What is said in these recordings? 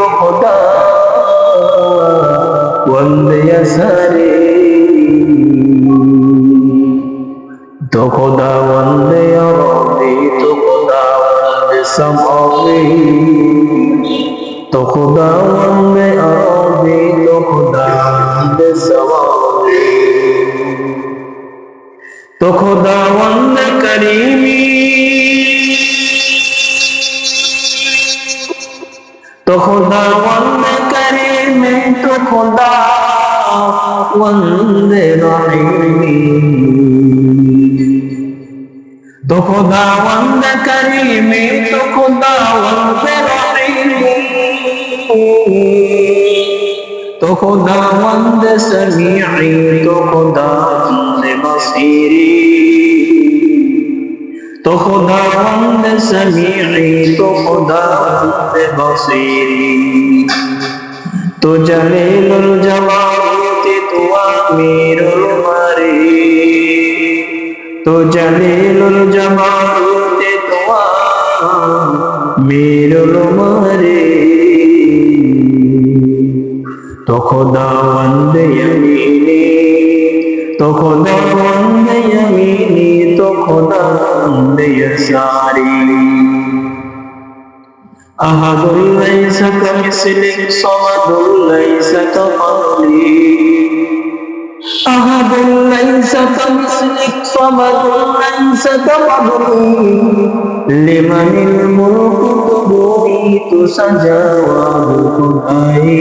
तो खुदा वंदे सारे तो खुदा वंदे अरबी तो खुदा वंदे समावी तो खुदा वंदे अरबी तो खुदा वंदे समावी तो खुदा वंदे करीमी तो खुदा वंदे करीमी तो खुदा वंदे रहीमी तो खुदा वंदे करीमी तो खुदा वंदे रहीमी तो खुदा वंदे समीई तो खुदा वंदे बसीरी तो खुदा वंदे समीई तो खुदा वंदे बसीरी तो जलीलुल जलाली तो अमीरुल मरी तो जलीलुल जलाली तो अमीरुल मरी तो खुदा वंदे यमीनी तो खुदा वंदे यमीनी तो खुदा वंदे यसारी अहदुल लैसा कमिस्लिहि समदुल लैसा कमली अहदुल लैसा कमिस्लिहि समदुल लैसा कमली लिमनिल मुल्कु तुबूइतु सजावाहु खुदाई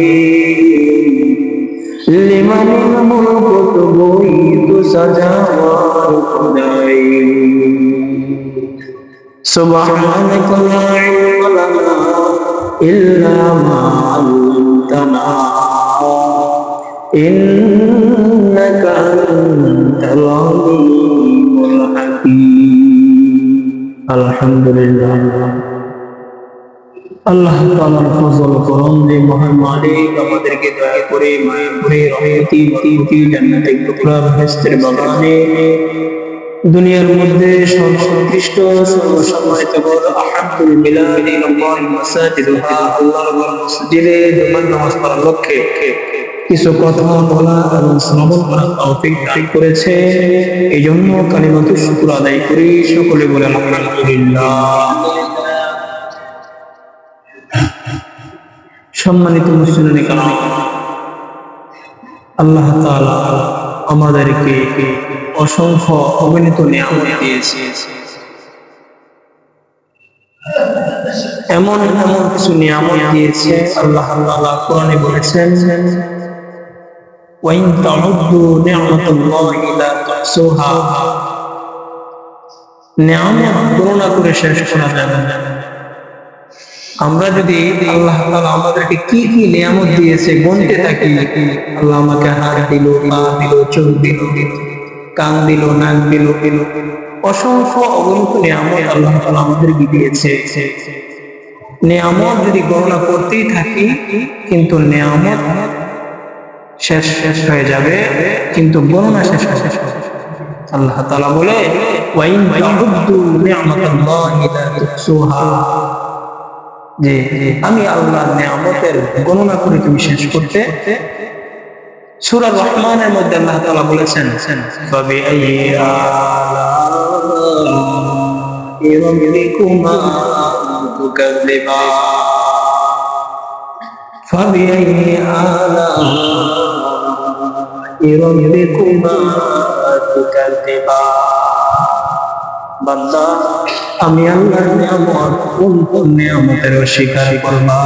लिमनिल मुल्कु तुबूइतु सजावाहु खुदाई सुब्हानक ला इल्म लना इल्ला मा अल्लमतना इन्नका अंतल अलीमुल हकीम। अल्हम्दुलिल्लाह আল্লাহ তাআলার ফজল করম যে মহান মালিক আমাদেরকে দয়া করে মায়া করে রহমতি বরকতি জান্নাতে টুকরা বেহেশতের বাগানে দুনিয়ার মধ্যে সর্বোৎকৃষ্ট সর্বসম্মানিত ঘর আহাব্বুল বিলাদ ইলাল্লাহি মাসাজিদুহা আল্লাহর ঘর মসজিদে জুমার নামাজ পড়ার লক্ষ্যে কিছু কথা বলা এবং শ্রবণ করার তৌফিক দান করেছে। এই জন্য কালিমাতুশ শুকর আদায় করি, সকলে বলে আলহামদুলিল্লাহ। সম্মানিত মুসলিম কালাম, আল্লাহ তাআলা আমাদেরকে অসংখ্য অগণিত নিয়ামত দিয়েছে। এমন এমন কিছু নিয়ামত দিয়েছে আল্লাহ তাআলা কোরআনে বলেছেন, ওয়া ইন তাউদ্দু নি'মাতাল্লাহি লা তুহসুহা। নিয়ামত গণনা করে শেষ করা যাবে না। আমরা যদি আল্লাহ তাআলা আমাদেরকে কি কি নিয়ামত দিয়েছে গুনতে থাকি, আল্লাহ আমাকে হাত দিল, পা দিল, চোখ দিল, কান দিল, নাক দিল, অসংখ্য অগণিত নিয়ামত আল্লাহ তাআলা আমাদেরকে দিয়েছে। নিয়ামত যদি গণনা করতেই থাকি কিন্তু নিয়ামত শেষ হয়ে যাবে, কিন্তু গণনা শেষ হবে। আল্লাহ তাআলা বলে, ওয়া ইন তাউদ্দু নি'মাতাল্লাহি লা তুহসুহা, যে আমি আল্লাহর নিয়ামতের গণনা করে তুমি শেষ করতে। সূরা রহমানের মধ্যে আল্লাহ তাআলা বলেছেন, ফাবিআইয়ি আলা'i রাব্বিকুমা তুকাযযিবান, ফাবিআইয়ি আলা'i রাব্বিকুমা তুকাযযিবান। বান্দা, আমি আল্লাহর নিয়ামত কোন কোন নিয়ামতের অস্বীকার করবা?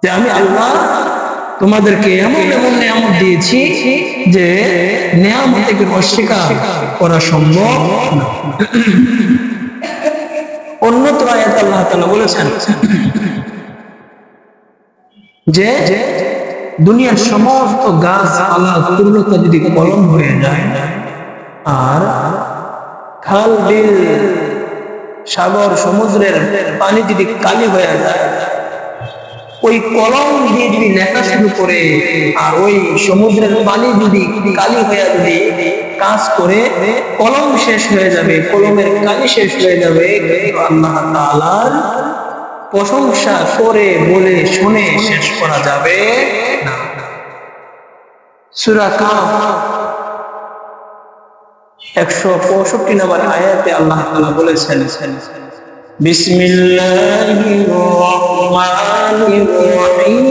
যে আমি আল্লাহ তোমাদেরকে এমন এমন নিয়ামত দিয়েছি যে নিয়ামতকে অস্বীকার করা সম্ভব না। অন্যত্র আয়াতে আল্লাহ তাআলা বলেছেন যে দুনিয়ার সমস্ত গাছপালা পূর্ণতা যদি কলম হয়ে যায় আর খাল বিল সাগর সমুদ্রের পানি যদি কালি হয়ে যায়, ওই কলম দিয়ে যদি লেখা শুরু করে আর ওই সমুদ্রের পানি যদি কালি হয়ে যদি কাজ করে, কলম শেষ হয়ে যাবে, কলমের কালি শেষ হয়ে যাবে, কিন্তু আল্লাহ তাআলার প্রশংসা করে বলে শুনে শেষ করা যাবে না। সূরা কাফ 165 নম্বর আয়াতে আল্লাহ তাআলা বলেছেন, বিসমিল্লাহির রহমানির রহিম,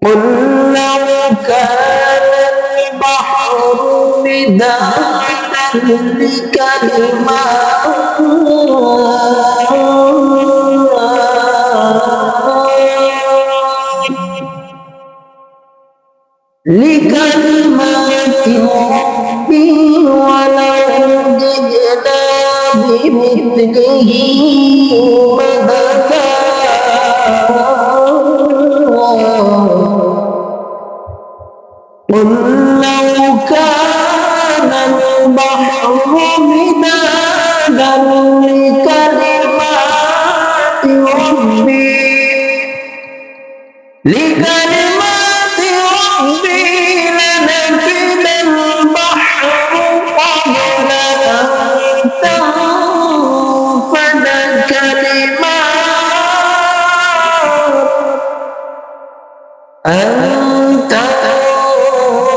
قل لو كان البحر مدادا لكلمات ربي ولو جئنا بمثله مددا قل لو كان البحر مدادا لكلمات ربي لنفد البحر قبل أن تنفد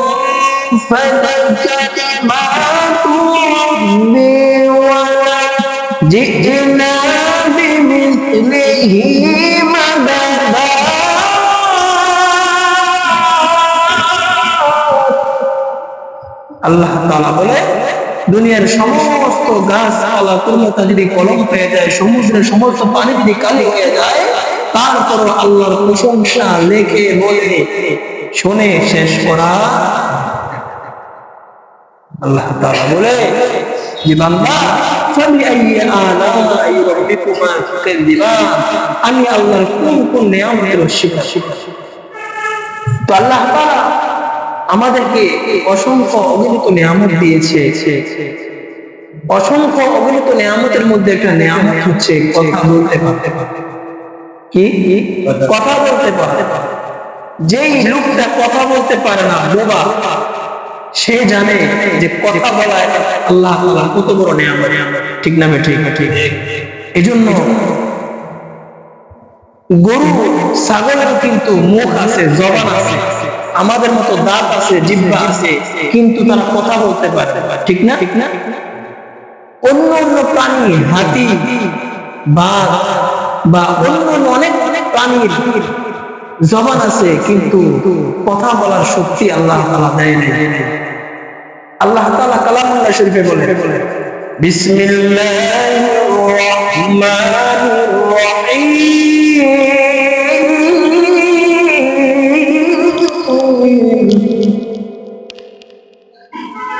كلمات ربي ولجئنا بمثله مددا। আল্লাহ তাআলা বলে, দুনিয়ার সমস্ত গাছপালা তরুলতা যদি কলম হয়ে যায়, সমুদ্রের সমস্ত পানি যদি কালি হয়ে যায়, তারপর আল্লাহর প্রশংসা লেখে বলে শুনে শেষ করা। আল্লাহ তাআলা বলে যে বান্দা, আমি আল্লাহর কোন কোন নিয়ামতের অস্বীকার। তো আল্লাহ তাআলা আমাদেরকে অসংখ্য অগণিত নিয়ামত দিয়েছে। অসংখ্য অগণিত নিয়ামতের মধ্যে একটা নিয়ামত হচ্ছে কথা বলতে পারতে। কি কথা বলতে পারে? যেই লোকটা কথা বলতে পারে না, বোবা, সে জানে যে কথা বলা আল্লাহ তাআলার কত বড় নিয়ামত। ঠিক না? ঠিক। এজন্য গরু ছাগলের কিন্তু মুখ আছে, জবান আছে, আমাদের মতো দাঁত আছে, জিহ্বা আছে, কিন্তু তারা কথা বলতে পারে। ঠিক না? অন্য অন্য প্রাণী, হাতি, বাঘ বা অন্য অনেক অনেক প্রাণীর জবান আছে, কিন্তু কথা বলার শক্তি আল্লাহ তাআলা দেয় নাই। আল্লাহ তাআলা কালামুল্লাহ শরীফে বলে, বিসমিল্লাহির রহমানির রহিম,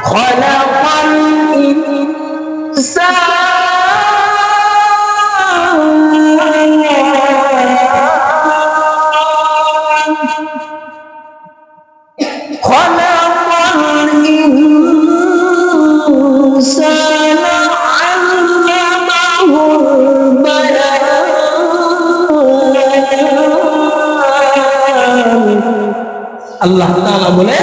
খলাকাল ইনসান আল্লাহ তাআলা বলে,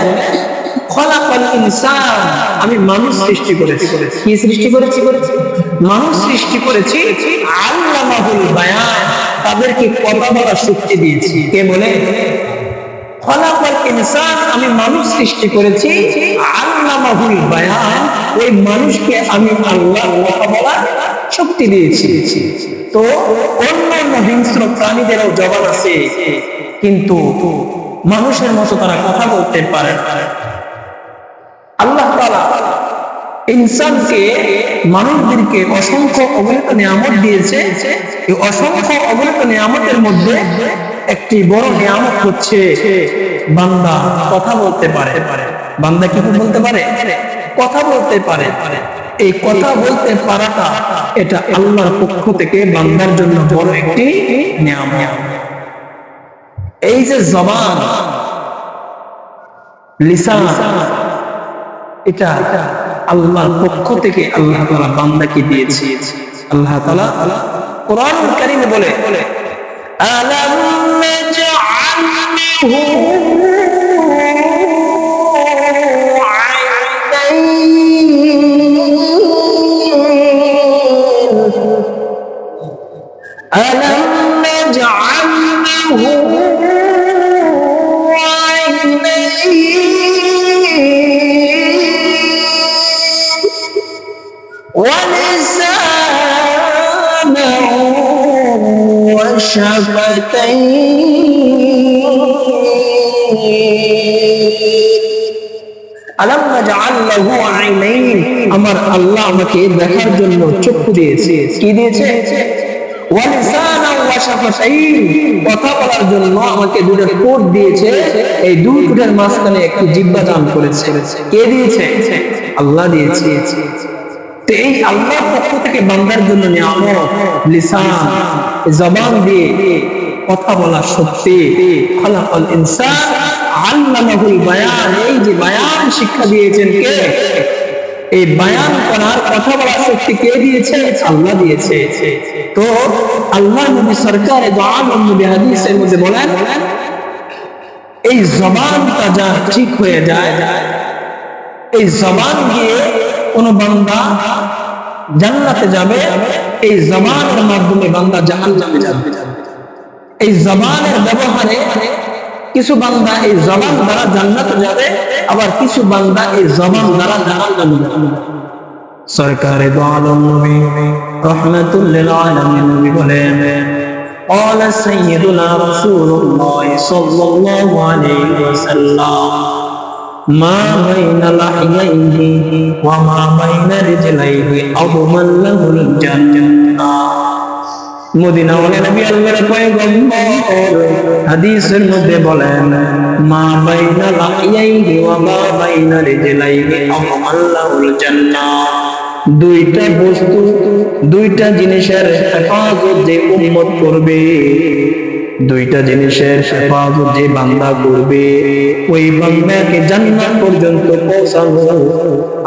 খলাকাল ইনসান, আমি মানুষ সৃষ্টি করেছি। কি সৃষ্টি করেছি? মানুষ সৃষ্টি করেছি। আল্লামাহুল বায়ান, তাদেরকে কথা বলার শক্তি দিয়েছি। কে বলে? খলাকাল ইনসান, আমি মানুষ সৃষ্টি করেছি। আল্লামাহুল বায়ান, ওই মানুষকে আমি আল্লাহ কথা বলার শক্তি দিয়েছি। তো অন্যান্য হিংস্র প্রাণীদেরও জবান আছে, কিন্তু মানুষের মতো তারা কথা বলতে পারে না। আল্লাহ তাআলা ইনসানকে, মানুষদেরকে অসংখ্য অগণিত নিয়ামত দিয়েছে। এই অসংখ্য অগণিত নিয়ামতের মধ্যে একটি বড় নিয়ামত হচ্ছে বান্দা কথা বলতে পারে। বান্দা কি বলতে পারে? কথা বলতে পারে। এই কথা বলতে পারাটা, এটা আল্লাহর পক্ষ থেকে বান্দার জন্য বড় একটি নিয়ামত। এই যে জবান, লিসান, এটা আল্লাহর পক্ষ থেকে আল্লাহ তাআলা বান্দাকে দিয়েছে। আল্লাহ তাআলা কোরআনুল কারীমে বলে, আলাম নাজআলহু আইনাইন ألم نجعل له ولسانا وشفتين আলাম নাজআল লাহু আইনাইন আমার আল্লাহ আমাকে দেখার জন্য চক্ষু দিয়েছে কি দিয়েছে ওয়া লিসানা ওয়া শাফাতাইন কথা বলার জন্য আমাকে দুটো ঠোঁট দিয়েছে এই দুই ঠোঁটের মাঝখানে একটি জিহ্বা দান করেছে কে দিয়েছে আল্লাহ দিয়েছে তো এই আল্লাহর পক্ষ থেকে বান্দার জন্য নিয়ামত লিসান জবান দিয়ে কথা বলার শক্তি খালাকাল ইনসান আল্লামাহুল বায়ান এই যে বায়ান শিক্ষা দিয়েছেন কে এই বায়ান করার কথা বলার শক্তি কে দিয়েছে আল্লাহ দিয়েছে তো আল্লাহ নবী সরকার দু আলম নবী হাদিসের মধ্যে বলেন এই জবানটা যা ঠিক হয়ে যায় এই জবান দিয়ে কোন বান্দা জান্নাতে যাবে এই জবানের মাধ্যমে বান্দা জাহান্নামে যাবে এই জবানের ব্যবহারে কিছু বান্দা এই জবান দ্বারা জান্নাতে যাবে আবার কিছু বান্দা এই জবান দ্বারা জাহান্নামে যাবে সরকারে দু আলম নবী রাহমাতুল লিল আলামিন নবী বলেন قال سيدنا رسول الله صلى الله عليه وسلم ما بين لحييه وما بين رجليه أضمن له الجنة মদিনা ওয়ালা নবী আল্লাহর পয়গম্বর হাদিসের মধ্যে বলেন মা বাইনা লাহিয়াইহি ওয়া মা বাইনা রিজলাইহি আল্লাহুল জান্নাহ দুইটা বস্তু দুইটা জিনিসের হেফাজত যে উম্মত করবে দুইটা জিনিসের হেফাজত যে বান্দা করবে ওই বান্দাকে জান্নাত পর্যন্ত পৌঁছানো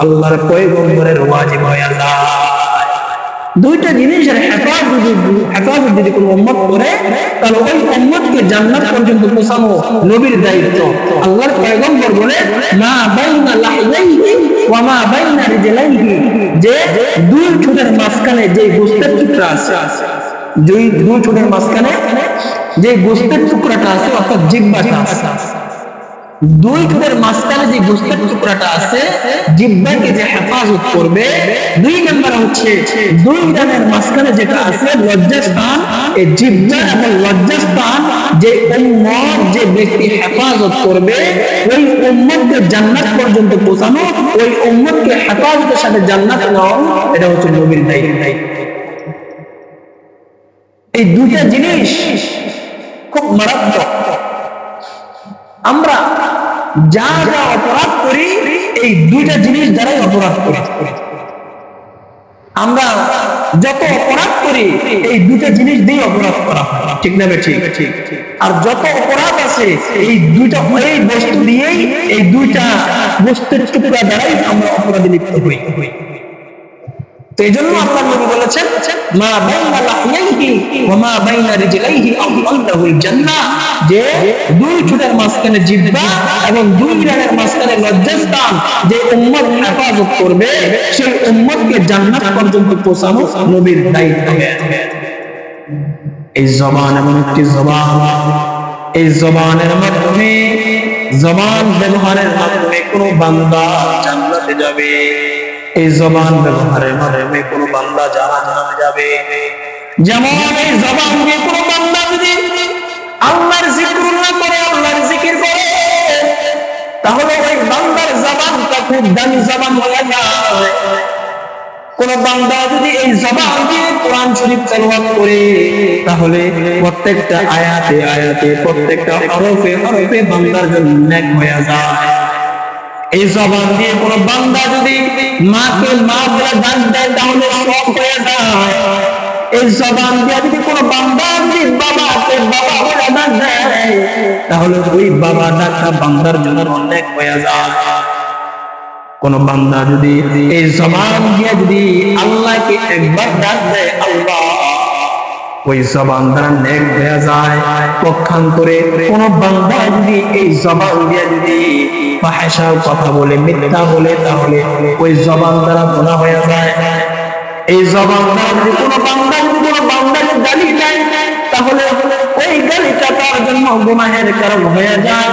আল্লাহর পয়গম্বরের ওয়াজিব হয়ে যায় দুইটা জিনিসের হেফাজত যদি কোনো উম্মত করে তাহলে ওই উম্মতকে জান্নাত পর্যন্ত পৌঁছানো নবীর দায়িত্ব আল্লাহর পয়গম্বর বলে মা বাইনা লাহিয়াইহি ওয়া মা বাইনা রিজলাইহি যে দুই ঠোঁটের মাঝখানে যে গোশতের টুকরা আছে দুই ঠোঁটের মাঝখানে যে গোশতের টুকরাটা আছে অর্থাৎ জিহ্বাটা আছে দুই ঠোঁটের মাঝখানে যে গোশতের টুকরাটা আছে জিহ্বাকে যে হেফাজত করবে দুই নাম্বার হচ্ছে দুই দানের মাঝখানে যেটা আছে লজ্জাস্থান এই জিহ্বা এবং লজ্জাস্থান যে উম্মত যে ব্যক্তি হেফাজত করবে ওই উম্মতকে জান্নাত পর্যন্ত পৌঁছানো ওই উম্মতকে হেফাজতের সাথে জান্নাতে নেওয়া এটা হচ্ছে নবীর দায়িত্ব এই দুইটা জিনিস খুব মারাত্মক আমরা যা যা অপরাধ করি এই দুইটা জিনিস দ্বারাই অপরাধ করি আমরা যত অপরাধ করি এই দুইটা জিনিস দিয়ে অপরাধ করা ঠিক না ঠিক আর যত অপরাধ আছে এই দুইটা এই বস্তু দিয়েই এই দুইটা বস্তুর টুকরা দ্বারাই আমরা অপরাধে লিপ্ত হই তো এই জন্য আল্লাহ নবী বলেছেন মা বাইনা লাহিয়াইহি ওয়া মা বাইনা রিজলাইহি আল্লাহুল জান্নাহ যে দুই ঠোঁটের মাঝখানে জিহ্বা এবং দুই রানের মাঝখানে লজ্জাস্থান যে উম্মত হেফাজত করবে সেই উম্মতকে জান্নাত পর্যন্ত পৌঁছানো নবীর দায়িত্ব এই জবান এমন একটি জবান এই জবানের মাধ্যমে জবান ব্যবহারের মাধ্যমে কোনো বান্দা জান্নাতে যাবে এই জবান ব্যবহারের মাধ্যমে কোনো বান্দা জাহান্নামে যাবে যেমন এই জবান দিয়ে কোনো বান্দা যদি আল্লাহর জিকিরুল্লাহ করে আল্লাহর জিকির করে তাহলে ওই বান্দার জবানটা খুব দামি জবান হয়ে যায় কোন বান্দা যদি এই জবান দিয়ে কোরআন শরীফ তেলাওয়াত করে তাহলে প্রত্যেকটা আয়াতে আয়াতে প্রত্যেকটা হরফে হরফে বান্দার জন্য নেক হয়ে যায় এই জবান দিয়ে কোন বান্দা যদি মাকে মা বলে ডাক দেয় তাহলে সব হয়ে যায় এই জবান দিয়ে যদি কোন বান্দা যদি বাবাকে বাবা বলে ডাক দেয় তাহলে ওই বাবা ডাকটা বান্দার জন্য অনেক হয়ে যায় কোন বান্দা যদি এই জবান দিয়ে যদি আল্লাহকে একবার ডাক দেয় আল্লাহ ওই জবান দ্বারা নেক হয়ে যায় পক্ষান্তরে কোন বান্দা যদি এই জবান দিয়ে যদি ফাহিশার কথা বলে মিথ্যা বলে তাহলে ওই জবান দ্বারা গুনাহ হয়ে যায় এই জবান দ্বারা যদি কোনো বান্দা যদি কোনো বান্দাকে গালি দেয়, তাহলে ওই গালিটা তার জন্য গুনাহের কারণ হয়ে যায়।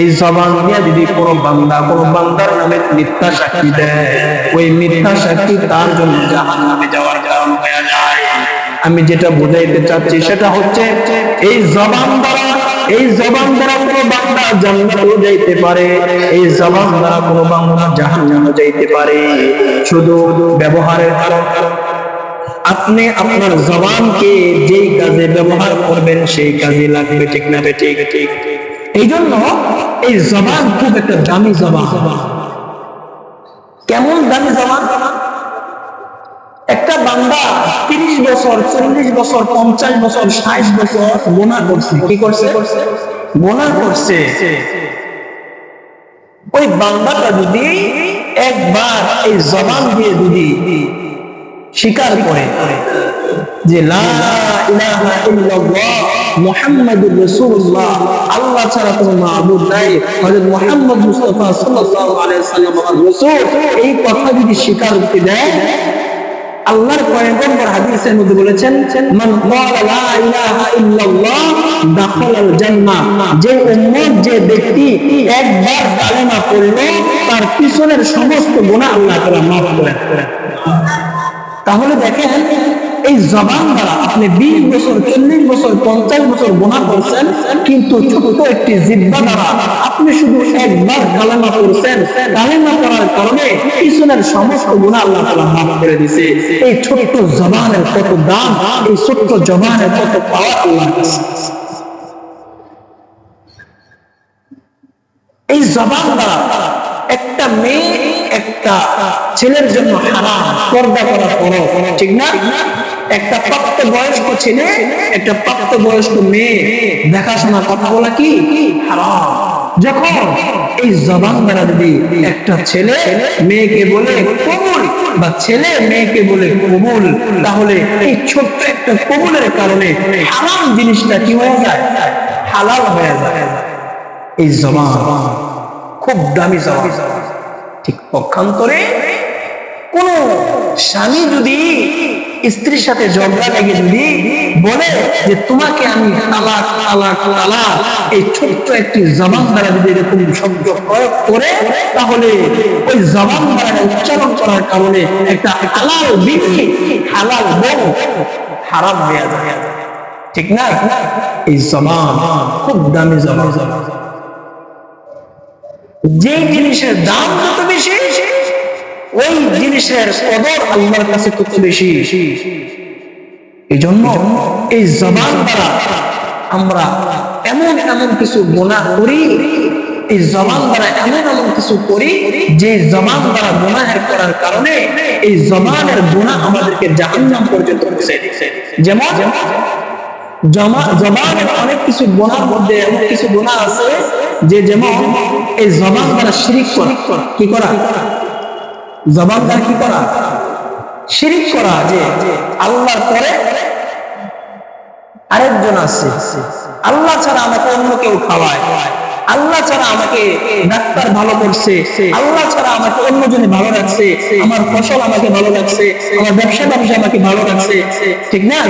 এই জবান দিয়ে যদি কোনো বান্দার নামে মিথ্যা সাক্ষী দেয়, ওই মিথ্যা সাক্ষী তার জন্য জাহান্নামে যাওয়ার কারণ হয়ে যায়। আমি যেটা বুঝাইতে চাচ্ছি সেটা হচ্ছে এই জবান দ্বারা কোনো বান্দা জান্নাতেও যাইতে পারে, এই জবান দ্বারা কোনো বান্দা জাহান্নামে যাইতে পারে। শুধু ব্যবহারের কারণ। আপনি আপনার জবানকে যেই কাজে ব্যবহার করবেন সেই কাজে লাগবে, ঠিক না ঠিক? এই জন্য এই জবান খুব একটা দামি জবান। কেমন দামি জবান? একটা বান্দা 30 বছর, 40 বছর, 50 বছর, 60 বছর গুনাহ করছে। কি করছে? গুনাহ করছে। ওই বান্দাটা যদি একবার এই জবান দিয়ে যদি স্বীকার করে যে লা ইলাহা ইল্লাল্লাহ মুহাম্মাদুর রাসূলুল্লাহ, আল্লাহ ছাড়া কোনো মাবুদ নাই, হযরত মুহাম্মদ মুস্তাফা সাল্লাল্লাহু আলাইহি ওয়াসাল্লাম আমার রাসূল, এই কথা যদি স্বীকার করতে দেয়, আল্লাহর পয়গম্বর হাদিসের মধ্যে বলেছেন মান ক্বালা লা ইলাহা ইল্লাল্লাহ দাখালাল জান্নাহ, যে উম্মত যে ব্যক্তি একবার কালেমা পড়লো তার পিছনের সমস্ত গুনাহ আল্লাহ তাআলা মাফ করে দেন। তাহলে দেখেন এই জবান দ্বারা আপনি 20 বছর, 40 বছর, 50 বছর গুনাহ করছেন, কিন্তু ছোট্ট একটি জিহ্বা দ্বারা আপনি শুধু একবার কালেমা পড়ছেন, কালেমা পড়ার কারণে পিছনের সমস্ত গুনাহ আল্লাহ তাআলা মাফ করে দিয়েছে। এই ছোট্ট জবানের কত দাম, এই ছোট্ট জবানের কত পাওয়ার আল্লাহর কাছে। এই জবান দ্বারা একটা মেয়ে একটা ছেলের জন্য হারাম, পর্দা করা ফরজ, ঠিক না? একটা প্রাপ্তবয়স্ক ছেলে একটা প্রাপ্তবয়স্ক মেয়ে দেখাশোনা কথা বলা কি হারাম। যখন এই জবান দ্বারা যদি একটা ছেলে মেয়েকে বলে কবুল বা ছেলে মেয়েকে বলে কবুল, তাহলে এই ছোট্ট একটা কবুলের কারণে হারাম জিনিসটা কি হয়ে যায়? হালাল হয়ে যায়। এই জবান খুব দামি জবান। ঠিক পক্ষান্তরে কোন স্বামী যদি স্ত্রীর সাথে ঝগড়া লেগে যদি বলে যে তোমাকে আমি তালাক তালাক তালাক, এই ছোট্ট একটি জবান দ্বারা যদি এরকম শব্দ প্রয়োগ করে, তাহলে ওই জবান দ্বারা উচ্চারণ করার কারণে একটা হালাল বিবি, হালাল বউ হারাম হয়ে যায়, ঠিক না? এই জবান খুব দামি জবান। যে জিনিসের দাম যত বেশি, ওই জিনিসের কদর আল্লাহর কাছে তত বেশি। এই জন্য এই জবান দ্বারা আমরা এমন এমন কিছু গুনাহ করি, এই জবান দ্বারা এমন এমন কিছু করি যে জবান দ্বারা গুনাহের করার কারণে এই জবানের গুনাহ আমাদেরকে জাহান্নাম পর্যন্ত পৌঁছে দিচ্ছে। যেমন জবানের অনেক কিছু গুনাহর মধ্যে এমন কিছু গুনাহ আছে যে, যেমন এই জবান দ্বারা শিরক করা। কি করা? জবান দ্বারা কি করা? শিরক করা। যে আল্লাহর পরে আরেকজন আছে, আল্লাহ ছাড়া আমাকে অন্য কেউ খাওয়ায়, আল্লাহ ছাড়া আমাকে ডাক্তার ভালো করছে, আল্লাহ ছাড়া আমাকে অন্যজনে ভালো রাখছে, আমার ফসল আমাকে ভালো লাগছে, আমার ব্যবসা বাণিজ্য আমাকে ভালো রাখছে, ঠিক না?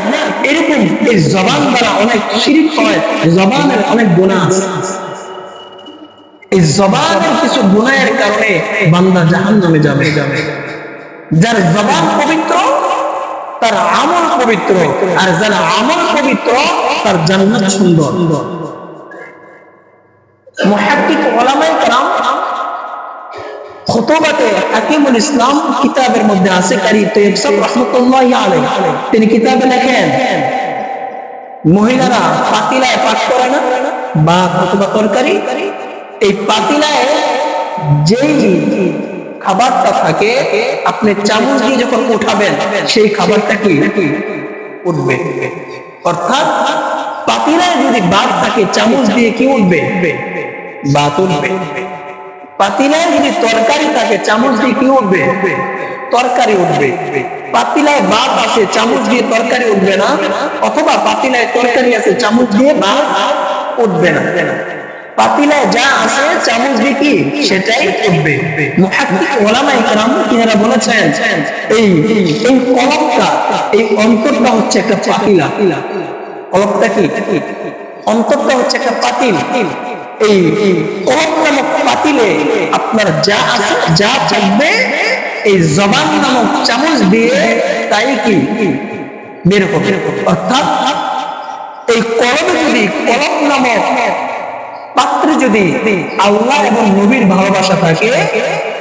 এরকম এই জবান দ্বারা অনেক শিরক হয়, জবানের অনেক গুনাহ আছে। এই জবানের কিছু গুনাহের কারণে বান্দা জাহান্নামে যাবে। যার জবান পবিত্র তার আমল পবিত্র, আর যার আমল পবিত্র তার জান্নাত সুন্দর। মুহাক্কিক উলামায়ে কেরাম খুতবাতে হাকিমুল ইসলাম কিতাবের মধ্যে আছে, কারি তৈয়ব সাহেব রাহমাতুল্লাহি আলাইহি, তিনি কিতাবে লেখেন মহিলারা পাতিলায় পাক করে না বা অথবা তরকারি, এই পাতিলায় যেই খাবারটা থাকে আপনি চামচ দিয়ে যখন উঠাবেন সেই খাবারটা কি উঠবে। অর্থাৎ পাতিলায় যদি ভাত থাকে চামচ দিয়ে কি উঠবে? ভাত উঠবে। পাতিলায় যদি তরকারি থাকে চামচ দিয়ে কি উঠবে? তরকারি উঠবে। পাতিলায় ভাত আছে চামচ দিয়ে তরকারি উঠবে না, অথবা পাতিলায় তরকারি আছে চামচ দিয়ে ভাত উঠবে না। পাতিলায় যা আছে চামচ দিয়ে কি সেটাই করবে। মুহাক্কিক উলামায়ে কেরাম তিনারা বলেছেন এই এই কলবটা, এই অন্তরটা হচ্ছে একটা পাতিলা। কলবটা কি? অন্তরটা হচ্ছে একটা পাতিল। এই কলব নামক পাতিলে আপনার যা আছে, যা থাকবে, এই জবান নামক চামচ দিয়ে তাই কি বের হবে। অর্থাৎ এই কলবে যদি, কলব নামক পাত্রে যদি আল্লাহ এবং নবীর ভালোবাসা থাকে,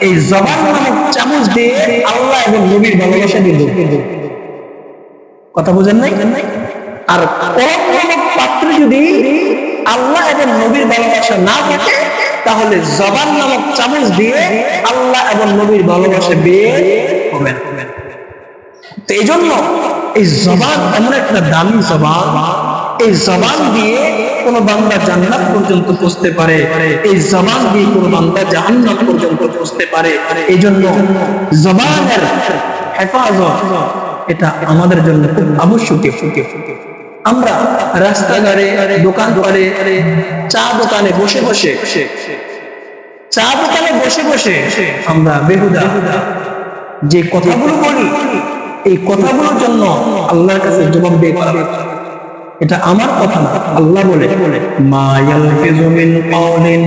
এই জবান নামক চামচ দিয়ে আল্লাহ এবং নবীর ভালোবাসা দিব। কথা বুঝেন নাই? আর কলব নামক পাত্রে যদি আল্লাহ এবং নবীর ভালোবাসা না থাকে, তাহলে জবান নামক চামচ দিয়ে আল্লাহ এবং নবীর ভালোবাসা বের হবে না। তো এই জন্য এই জবান এমন একটা দামি জবান, এই জবান দিয়ে কোন বান্দা জান্নাত পর্যন্ত পৌঁছতে পারে, এই জবান দিয়ে কোন বান্দা জাহান্নাম পর্যন্ত পৌঁছতে পারে। এই জন্য জবানের হেফাজত এটা আমাদের জন্য খুব আবশ্যকীয়। আমরা রাস্তাঘাটে, দোকান করে, চা দোকানে বসে বসে আমরা বেহুদা যে কথাগুলো বলি, এই কথাগুলোর জন্য আল্লাহর কাছে জবাব দিয়ে করা। এটা আমার কথা না, আল্লাহ বলে মা ইয়ালফিযু মিন কাওলিন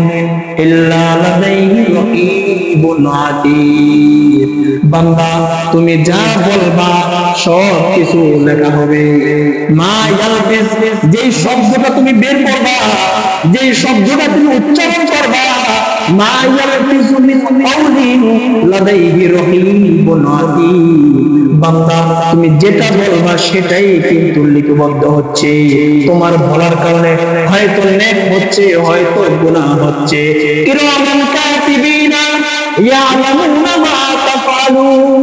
ইল্লা লাদাইহি রাকীবুন আতীদ। বান্দা তুমি যা বলবা সব কিছু লেখা হবে। মা ইয়ালফিজ, যেই শব্দটা তুমি বের করবা, যেই শব্দটা তুমি উচ্চারণ করবা, মা ইয়ালফিযু মিন কাওলিন লাদাইহি রাকীবুন আতীদ। বান্দা তুমি যেটা বলবা সেটাই কিন্তু লিপিবদ্ধ হচ্ছে। তোমার বলার কারণে হয়তো নেক হচ্ছে, হয়তো গুনাহ হচ্ছে। কিরামান কাতিবিনা ইয়ালামুনা মা তাফআলুন।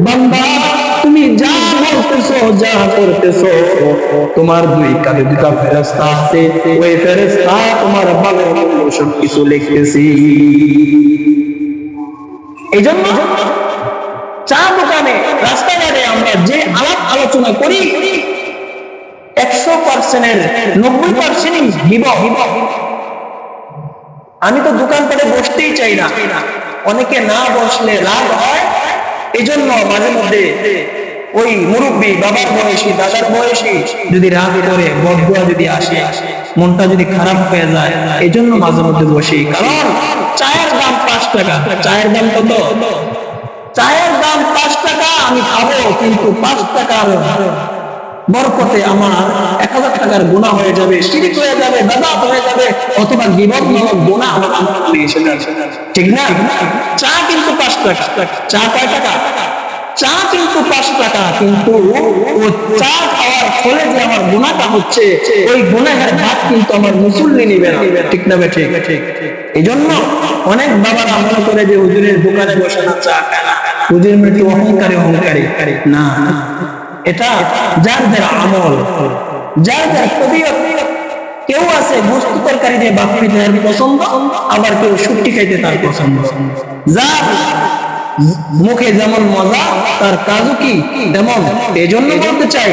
বান্দা তুমি যা বলতেছো, যা করতেছো, তোমার দুই কাঁধে দুটা ফেরেশতা আছে, ওই ফেরেশতা তোমার ভালো মন্দ সব কিছু লিখতেছে। এইজন্য চা দোকানে, রাস্তাঘাটে আমরা যে আলাপ আলোচনা করি 100%-এর 90%ই গীবত। আমি তো দোকানপাটে বসতেই চাই না, অনেকে না বসলে রাগ হয়। এই জন্য মাঝে মধ্যে ওই মুরব্বী, বাবার বয়সী, দাদার বয়সী যদি রাগ করে, বদদুয়া যদি আসে, মনটা যদি খারাপ হয়ে যায়, এই জন্য মাঝে মধ্যে বসি। কারণ চায়ের দাম 5 টাকা। চায়ের দাম কত? চায়ের দাম 5 টাকা। আমি খাবো, কিন্তু 5 টাকার বরকতে আমার 1000 টাকার গুনাহ হয়ে যাবে, শিরক হয়ে যাবে, বেদাত হয়ে যাবে, অথবা গীবত নামক গুনাহ আমার আমলে এসে যাবে। ঠিক না? চা কিন্তু 5 টাকা। চা কয় টাকা? চা কিন্তু 5 টাকা, কিন্তু ও চা খাওয়ার ফলে যে আমার গুনাহটা হচ্ছে, ওই গুনাহের ভাগ কিন্তু আমার মুসল্লি নিবে না। ঠিক না? ঠিক। এই জন্য অনেক বাবারা মনে করে যে হুজুরের দোকানে বসে না চা খায় না, হুজুর একটু অহংকারী না। এটা যার যার আমল, যার যার তবিয়ত। কেউ আছে বস্তু তরকারি দিয়ে ভাত খেতে তার পছন্দ, আবার কেউ শুটকি খাইতে তার পছন্দ। যার মুখে যেমন মজা, তার কাজও কি তেমন। এই জন্য বলতে চাই,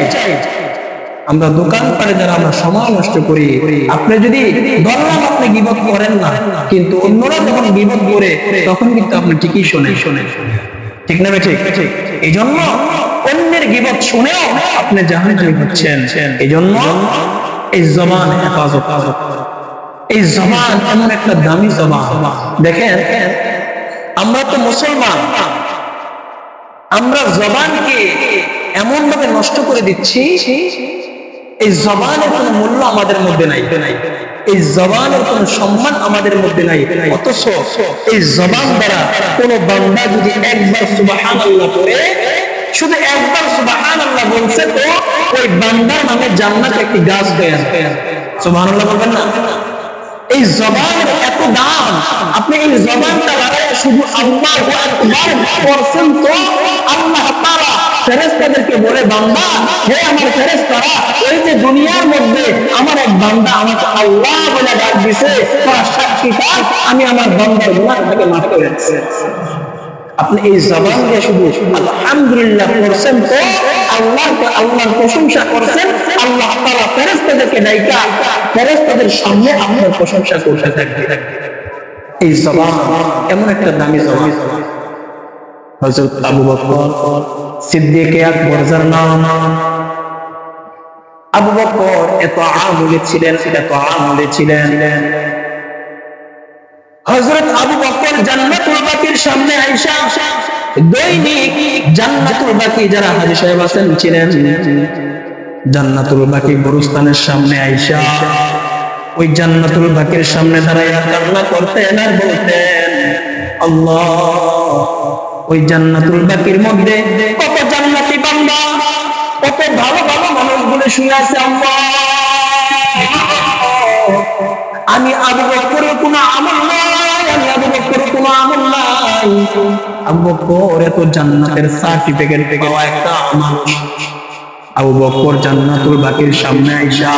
আমরা দোকান পারে যারা আমরা সময় নষ্ট করি, আপনি যদি ধরলাম আপনি গীবত করেন না, কিন্তু অন্যরা যখন গীবত করে তখন কিন্তু আপনি ঠিকই শোনেন। ঠিক না? ঠিক। এই জন্য অন্যের গীবত শুনেও আপনি জাহান্নামী হচ্ছেন। এই জন্য এই জবান হেফাজত। এই জবান এমন একটা দামি জবান। দেখেন, আমরা তো মুসলমান, আমরা জবানকে এমন ভাবে নষ্ট করে দিচ্ছি, এই জবানের কোনো মূল্য আমাদের মধ্যে নাই, এই জবানের কোনো সম্মান আমাদের মধ্যে নাই। অথচ এই জবান দ্বারা কোন বান্দা যদি একবার সুবহানাল্লাহ পড়ে, শুধু একবার সুবহানাল্লাহ বলছে, তো ওই বান্দার নামে জান্নাতে একটি গাছ হয়ে আসবে। সুবহানাল্লাহ বলবেন না? এই জবানের এত দাম, আপনি এই জবানটা লাগায় শুধু আল্লাহু আকবার করছেন, তো আল্লাহ তাআলা ফেরেশতাদেরকে বলে, বান্দা, হে আমার ফেরেশতারা, ওই যে দুনিয়ার মধ্যে আমার এক বান্দা আমাকে আল্লাহ বলে ডাক দিছে, তার সাক্ষী থাক, আমি আমার বান্দার গুনাহটাকে মাফ করে দিয়েছি। আপনি এই জবান দিয়ে শুধু আলহামদুলিল্লাহ পড়ছেন তো আল্লাহর প্রশংসা করছেন, আল্লাহ তাআলা ফেরেশতাদেরকে ডাইকা ফেরেশতাদের সামনে আপনার প্রশংসা করতে থাকবে। এই জবান এমন একটা দামি জবান। হযরত আবু বকর সিদ্দিক আকবর যার নাম, আবু বকর এত আমলে ছিলেন। হযরত আবু বকর জান্নাতুল বাকির সামনে আয়েশা দৈনিক জান্নাতুল বাকি যারা হাজী সাহেব আছেন ছিলেন, জান্নাতুল বাকি গুরুস্থানের সামনে আয়েশা ওই জান্নাতুল বাকির সামনে দাঁড়াইয়া কান্না করতেন আর বলতেন, আল্লাহ ওই জান্নাতুল বাকির মধ্যে কত জান্নাতি বান্দা, কত ভালো ভালো মানুষগুলো শুয়ে আছে, আল্লাহ আমি আবু বকরের কোনো আমল নাই, আবু বকর এত জান্নাতের সার্টিফিকেট পাওয়া একটা মানুষ। আবু বকর জান্নাতুল বাকির সামনে আয়েশা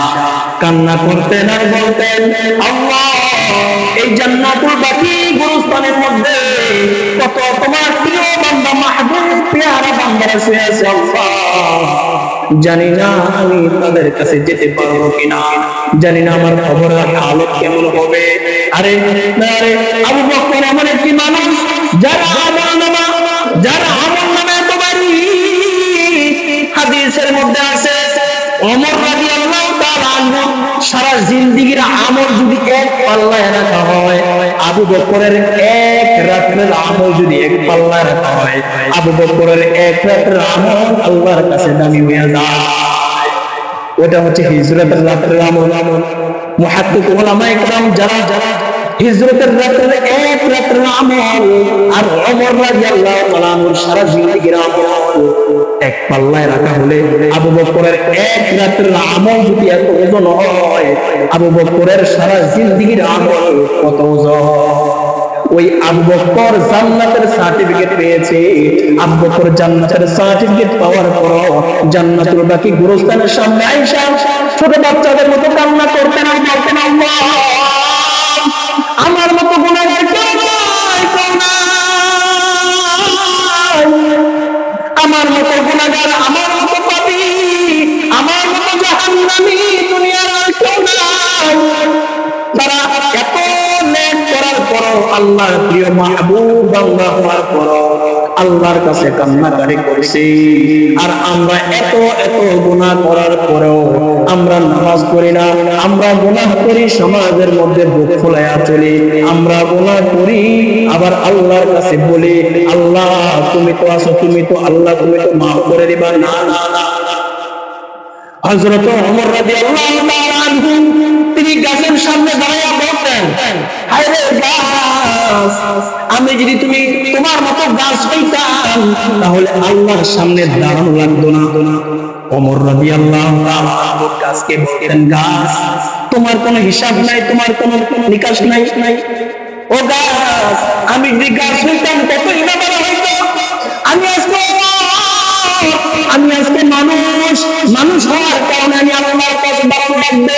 কান্না করতেন আর বলতেন, আল্লাহ এই জান্নাতুল বাকি গুরুস্থানের মধ্যে কত তোমার প্রিয় বান্দা মাহবুব পেয়ারা বান্দারা শুয়ে আছে, আল্লাহ জানি না আমি তাদের কাছে যেতে পারবো কিনা, জানি না আমার খবরের হালত কেমন হবে। আরে আবু বকর এমন একটি মানুষ যারা আমল নামা এত ভারী। হাদিসের মধ্যে আছে ওমর রাদিয়াল্লাহু তাআলা আনহু সারা জিন্দেগীর আমল যদি এক পাল্লায় রাখা হয়, আবু বকরের এক রাতের আমল যদি এক পাল্লায় রাখা হয়, আবু বকরের এক রাতের আমল আল্লাহর কাছে দামি হয়ে যায়। ওটা হচ্ছে হিজরতের রাতের আমল। মুহাদ্দিস উলামায়ে কেরাম যারা হিজরতের রাতের এক রাতের আমল আর ওমর রাদিয়াল্লাহু তাআলা আনহুর সারা জিন্দেগীর আমল এক পাল্লায় রাখা হলে আবু বকরের এক রাতের আমল যদি এত ওজন হয়, আবু বকরের সারা জিন্দেগীর আমল কত ওজন। ওই আবু বকর জান্নাতের সার্টিফিকেট পেয়েছে। আবু বকর জান্নাতের সার্টিফিকেট পাওয়ার পর জান্নাতুল বাকি গুরুস্থানের সামনে আয়েশা ছোট বাচ্চাদের মতো কান্না করতেন আর বলতেন, আল্লাহ আমার মতো গুনাহগার কেউ নাই, আমার মতো গুনাহগার, আমার মতো পাপী, আমার মতো জাহান্নামী দুনিয়ার আর কেউ নাই। তারা এত নেক করার পর, আল্লাহর প্রিয় মাহবুব বান্দা হওয়ার পর আল্লাহর কাছে কান্নাকারি করছি। আর আমরা এত গুনাহ করার পরেও আমরা নামাজ পড়ি না, আমরা গুনাহ করি, সমাজের মধ্যে বুক ফুলাইয়া চলি, আমরা গুনাহ করি, আবার আল্লাহর কাছে বলি, আল্লাহ তুমি তো আছো, তুমি তো আল্লাহ, তুমি তো মাফ করে দিবা। না না না, হযরত ওমর রাদিয়াল্লাহু তাআলা আনহু তিনি গাছের সামনে দাঁড়িয়ে বলতেন, হায় রে গাছ, আমি যদি তোমার মতো গাছ হইতাম তাহলে আল্লাহর সামনে দাঁড়ানো লাগতো না। ওমর রাদিয়াল্লাহু তাআলা আনহু গাছকে বলতেন, গাছ তোমার কোনো হিসাব নাই, তোমার কোনো নিকাশ নাই। ও গাছ, আমি যদি গাছ হইতাম কতই না বড় হইতো। আমি আজকে মানুষ হওয়ার কারণে আমি আল্লাহর কাছে দাঁড়ানো লাগবে,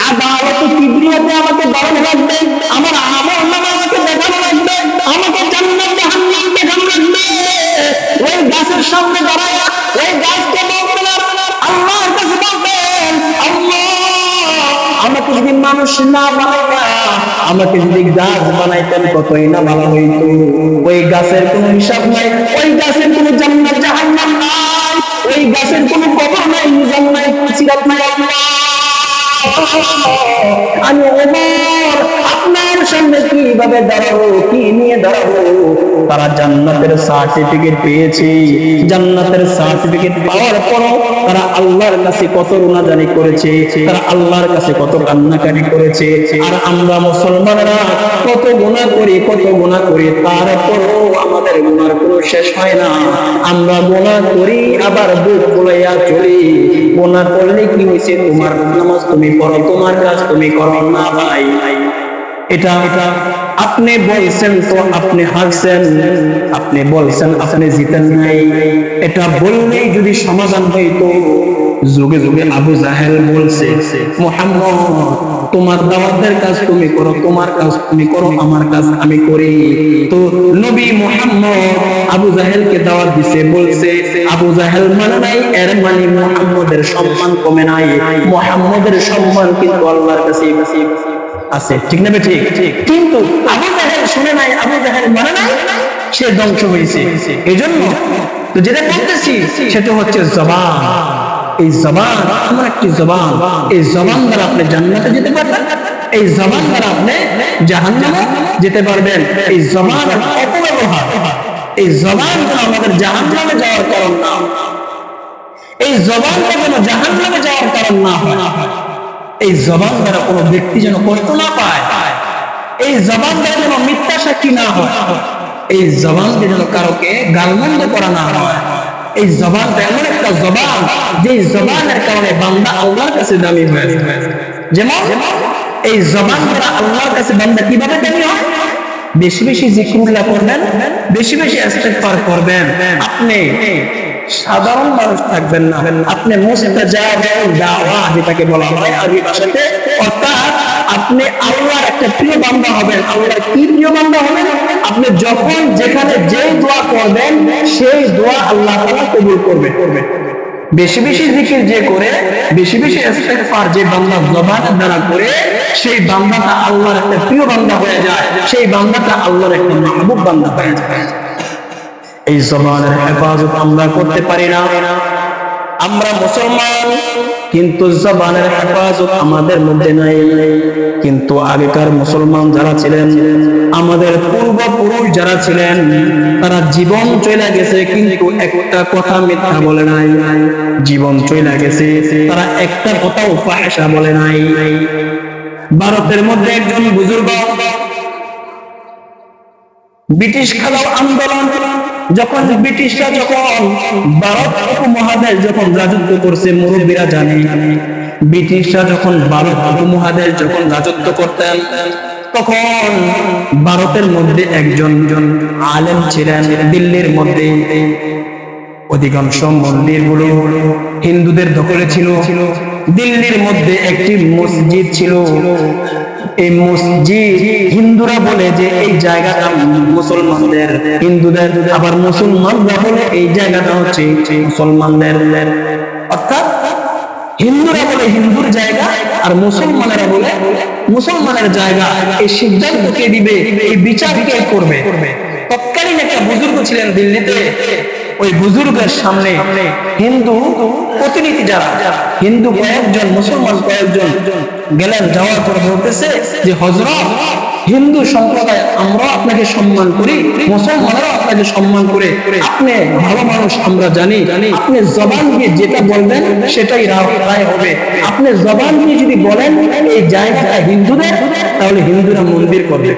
আদালতে কিবরিয়াতে আমাকে দাঁড়ানো লাগবে, আমার আমল নামা আমাকে দেখানো লাগবে, আমাকে জান্নাত জাহান্নাম দেখানো লাগবে। ওই গাছের সামনে দাঁড়ায় ওই গাছকে বলতেন, আল্লাহর কাছে বলতেন, আল্লাহ আমাকে যদি মানুষ না বানাইতা, আমাকে যদি গাছ বানাইতেন কতই না ভালো হইতো। ওই গাছের কোনো হিসাব নাই, ওই গাছের কোনো জান্নাত জাহান্নাম নাই, ওই গাছের কোনো কবর নাই, মিজান নাই, সিরাত নাই। আমি ওমর আপনার সামনে কিভাবে দাঁড়াবো, কি নিয়ে দাঁড়াবো? তারা জান্নাতের সার্টিফিকেট পেয়েছে, জান্নাতের সার্টিফিকেট পাওয়ার পর তারা আল্লাহর কাছে কত গুনাহগারি করেছে, তারা আল্লাহর কাছে কত কান্নাকাটি করেছে। আর আমরা মুসলমানরা কত গুনাহ করি, তারপরও আমাদের গুনার কোনো শেষ হয় না। আমরা গুনাহ করি আবার বুক ফুলাইয়া চলি। গুনাহ করলে কি হয়েছে? তোমার নামাজ তুমি পড়ো, তোমার কাজ তুমি করো না। ভাই এটা আপনি বলছেন তো আপনি হারছেন, আপনি বলছেন আপনি জিতেন নাই। এটা বললেই যদি সমাধান হইতো, যুগে যুগে আবু জাহেল বলছে মুহাম্মদ তোমার দাওয়াতের কাজ তুমি করো, তোমার কাজ তুমি করো, আমার কাজ আমি করি। তো নবী মুহাম্মদ আবু জাহেলকে দাওয়াত দিছে, বলছে আবু জাহেল মানে নাই, এর মানে মুহাম্মদের সম্মান কমে নাই, মুহাম্মদের সম্মান কিন্তু আল্লাহর কাছে আছে। ঠিক না? ঠিক। কিন্তু আবু জাহেল শুনে নাই, আবু জাহেল মানে নাই, সে ধ্বংস হয়েছে। এই জন্য তো যেটা বলতেছি সেটা হচ্ছে জবান। এই জবান এমন একটি জবান, এই জবান দ্বারা আপনি জান্নাতে যেতে পারবেন, এই জবান দ্বারা আপনি জাহান্নামে যেতে পারবেন। এই জবানের অপব্যবহার, এই জবান যেন আমাদের জাহান্নামে যাওয়ার কারণ না হয়, এই জবানটা যেন জাহান্নামে যাওয়ার কারণ না হয়, এই জবান দ্বারা কোনো ব্যক্তি যেন কষ্ট না পায়, এই জবান দ্বারা যেন মিথ্যা সাক্ষী না হয়, এই জবান যেন কারোকে গালমন্দ করা না হয়। এই জবানটা এমন একটা জবান, যে জবানের কারণে বান্দা আল্লাহর কাছে দামি হয়েছে। যেমন এই জবান দ্বারা আল্লাহর কাছে বান্দা কিভাবে দামি হয়? বেশি বেশি জিকিরুল্লাহ করবেন, বেশি বেশি ইস্তিগফার করবেন। আপনি সাধারণ মানুষ থাকবেন না, আপনি মুস্তাজাব দাওয়া যেটাকে বলা হয় আরবি ভাষাতে, অর্থাৎ আপনি আল্লাহর একটা প্রিয় বান্দা হবেন। আল্লাহর কি প্রিয় বান্দা হবেন? আপনি যখন যেখানে যে দোয়া করবেন সেই দোয়া আল্লাহ তাআলা কবুল করবে। বেশি বেশি জিকির যে করে, বেশি বেশি ইস্তিগফার যে বান্দা জবানের দ্বারা করে, সেই বান্দাটা আল্লাহর একটা প্রিয় বান্দা হয়ে যায়, সেই বান্দাটা আল্লাহর একটা মাহবুব বান্দা হয়ে যায়। এই জবানের হেফাজত আমরা করতে পারি না। আমরা মুসলমান, কিন্তু জবানের হেফাজত আমাদের মধ্যে নাই। কিন্তু আগেকার মুসলমান যারা ছিলেন, আমাদের পূর্বপুরুষ যারা ছিলেন, তারা জীবন চলে গেছে কিন্তু একটা কথা মিথ্যা বলে নাই। জীবন চলে গেছে, তারা একটা কথাও ফাহিশা বলে নাই। ভারতের মধ্যে একজন বুজুর্গ ব্রিটিশ খেলাও আন্দোলন, যখন ব্রিটিশরা যখন ভারত উপমহাদেশ যখন রাজত্ব করছে, মুরব্বীরা জানে, ব্রিটিশরা যখন ভারত উপমহাদেশ যখন রাজত্ব করতেন, তখন ভারতের মধ্যে একজন আলেম ছিলেন। দিল্লির মধ্যে অধিকাংশ মন্দিরগুলো হিন্দুদের দখলে ছিল। দিল্লির মধ্যে একটি মসজিদ ছিল, এই মসজিদ হিন্দুরা বলে যে এই জায়গাটা মুসলমানদের, হিন্দুদের আবার মুসলমানরা বলে এই জায়গাটা হচ্ছে মুসলমানদের। অর্থাৎ হিন্দুরা বলে হিন্দুর জায়গা, আর মুসলমানেরা বলে মুসলমানের জায়গা। এই সিদ্ধান্ত কে দিবে, এই বিচার কে করবে? তৎকালীন একটা বুজুর্গ ছিলেন দিল্লিতে। ওই বুজুর্গের সামনে হিন্দু প্রতিনিধি যারা, হিন্দু কয়েকজন, মুসলমান কয়েকজন গেলেন। যাওয়ার পর বলতেছে যে হযরত, হিন্দু সম্প্রদায় আমরা আপনাকে সম্মান করি, মুসলমানরাও আপনাকে সম্মান করে, আপনি ভালো মানুষ আমরা জানি, আপনি জবান দিয়ে যেটা বলবেন সেটাই রায় হবে। আপনি জবান দিয়ে যদি বলেন এই জায়গাটা হিন্দুদের, তাহলে হিন্দুরা মন্দির করবে।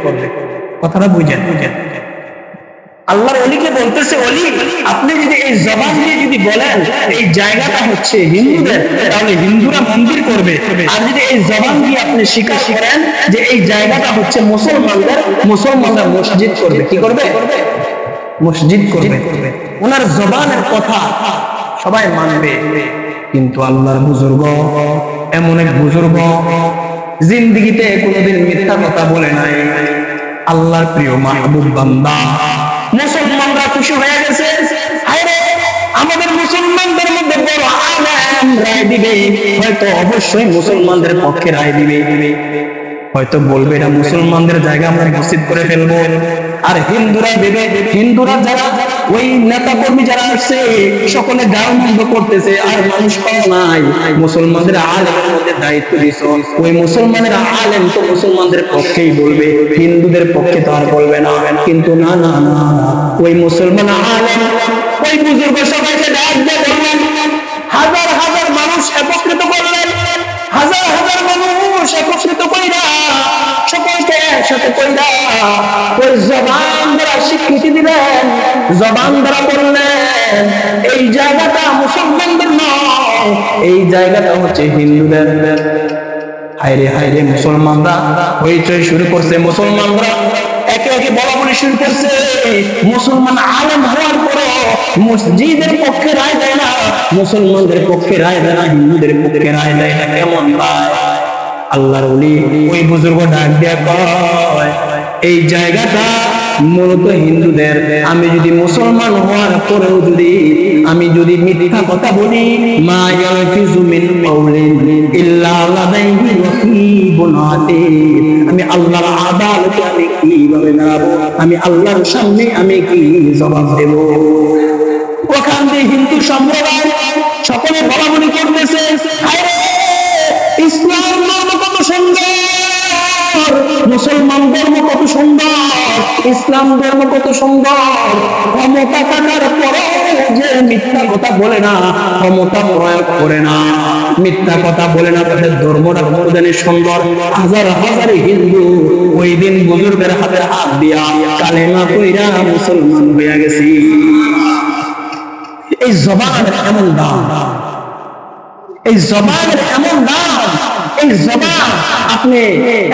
কথাটা বুঝেন? আল্লাহর ওলিকে বলতেছে, ওলি আপনি যদি এই জবান দিয়ে যদি বলেন এই জায়গাটা হচ্ছে হিন্দুদের, তাহলে হিন্দুরা মন্দির করবে। আর যদি এই জবান দিয়ে আপনি স্বীকার করেন যে এই জায়গাটা হচ্ছে মুসলমানদের, মুসলমানরা মসজিদ করবে। কি করবে? মসজিদ করবে। ওনার জবানের কথা সবাই মানবে। কিন্তু আল্লাহর বুজুর্গ এমন এক বুজুর্গ, জিন্দেগিতে কোনোদিন মিথ্যা কথা বলে নাই। আল্লাহর প্রিয় মাহবুব বান্দা। মুসলমানরা খুশি হয়ে গেছে, আমাদের মুসলমানদের মধ্যে বড় আলেম রায় দিবে, হয়তো অবশ্যই মুসলমানদের পক্ষে রায় দিবে, হয়তো বলবে এটা মুসলমানদের জায়গা, আমরা মসজিদ করে ফেলবো। আর হিন্দুরা দেবে, হিন্দুরা যারা ওই নেতা কর্মী যারা আসছে সকলে গালমন্দ করতেছে, আর মানুষ কম নাই। মুসলমানদের আলেমের মধ্যে দায়িত্ব দিছ, ওই মুসলমানের আলেম তো মুসলমানদের পক্ষেই বলবে, হিন্দুদের পক্ষে তো আর বলবে না। কিন্তু না না না, ওই মুসলমান আলেম ওই বুজুর্গ সবাইকে ডাক দিয়ে বললেন, হাজার হাজার মানুষ একত্রিত করলেন, হাজার হাজার মানুষ একত্রিত কইরা সকলকে একসাথে কইরা ওই জবান দ্বারা স্বীকৃতি দিলেন, জবান দ্বারা বললেন এই জায়গাটা মুসলমানদের নয়, এই জায়গাটা হচ্ছে হিন্দুদের। হায়রে হায়রে, মুসলমানরা হইচই শুরু করছে, মুসলমানরা একে একে বলা বলি শুরু করছে। মুসলমান আলেম হওয়ার পরে মসজিদের পক্ষে রায় দেয় না, মুসলমানদের পক্ষে রায় দেয় না, হিন্দুদের পক্ষে রায় দেয় না। কেমন রায়? আল্লাহর ওলি ওই বুজুর্গ ডাক দিয়া কয়, এই জায়গাটা মূলত হিন্দুদের। আমি যদি মুসলমান হওয়ার পরেও আমি যদি মিথ্যা কথা বলি, মা ইয়ালফিজু মিন কাউলিন ইল্লা লাদাইহি রাকিবুন আতীদ, আমি আল্লাহর আদালতে আমি কিভাবে দাঁড়াবো, আমি আল্লাহর সামনে আমি কি জবাব দেব? ওখান দিয়ে হিন্দু সম্প্রদায় সকলে বলাবলি করতেছে, আরে ইসলাম ধর্ম কত সুন্দর, মুসলমান ধর্ম কত সুন্দর, ইসলাম ধর্ম কত সুন্দর, ক্ষমতা থাকার পরে যে মিথ্যা কথা বলে না, ক্ষমতা প্রয়োগ করে না, মিথ্যা কথা বলে না, তাদের ধর্মটা কতদিনে সুন্দর। হাজার হাজার হিন্দু ওই দিন বুজুর্গের হাতে হাত দিয়া কালেমা কইরা মুসলমান হইয়া গেছি। এই জবানের এমন দাম, এই জবানের এমন দাম, এই জবান আপনি